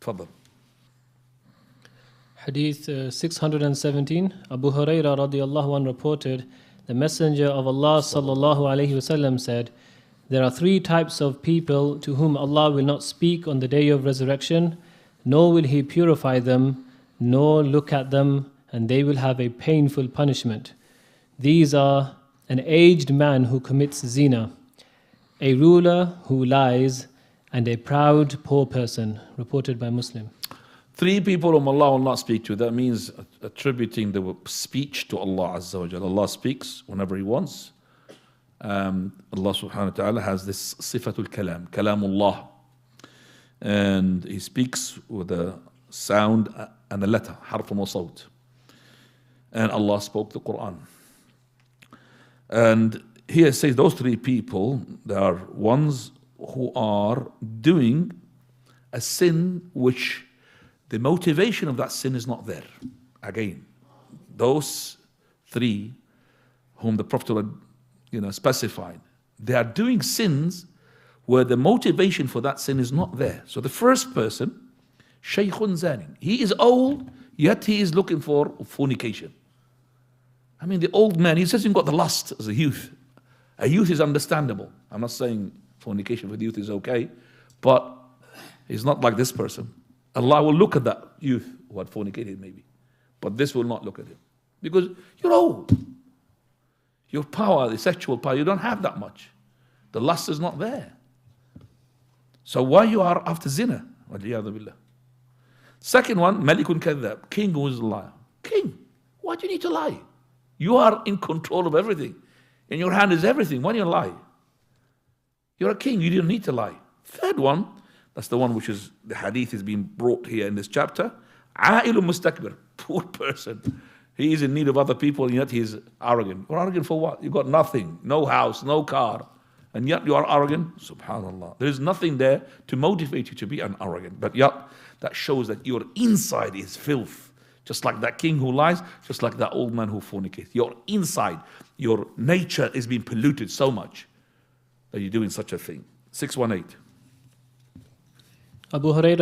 تفضل. Hadith 617, Abu Hurairah radiallahu anh reported, the Messenger of Allah sallallahu alayhi wasallam said, there are three types of people to whom Allah will not speak on the day of resurrection, nor will He purify them, nor look at them, and they will have a painful punishment. These are an aged man who commits zina, a ruler who lies, and a proud poor person, reported by Muslim. Three people whom Allah will not speak to. That means attributing the speech to Allah Azza wa Jalla. Allah speaks whenever He wants. Allah subhanahu wa ta'ala has this sifatul kalam, kalamullah. And He speaks with a sound and a letter, harfun wa sawt. And Allah spoke the Quran. And here it says those three people, they are ones who are doing a sin which the motivation of that sin is not there. Again, those three whom the Prophet specified, they are doing sins where the motivation for that sin is not there. So the first person, Shaykhun Zanin, he is old, yet he is looking for fornication. I mean, the old man, he hasn't got the lust as a youth. A youth is understandable. I'm not saying fornication with youth is okay, but he's not like this person. Allah will look at that youth who had fornicated maybe, but this will not look at him because you're old. Your power, the sexual power, you don't have that much. The lust is not there. So why you are after zina? Second one, Malikun Kadhab, king who is a liar. King, why do you need to lie? You are in control of everything. In your hand is everything. Why do you lie? You're a king, you don't need to lie. Third one, that's the one which is, the hadith is being brought here in this chapter. A'ilun mustakbir, poor person. He is in need of other people and yet he is arrogant. You're arrogant for what? You've got nothing, no house, no car. And yet you are arrogant? Subhanallah. There is nothing there to motivate you to be an arrogant. But yet, that shows that your inside is filth. Just like that king who lies, just like that old man who fornicates. Your inside, your nature is being polluted so much that you're doing such a thing. 618. Abu Hurairah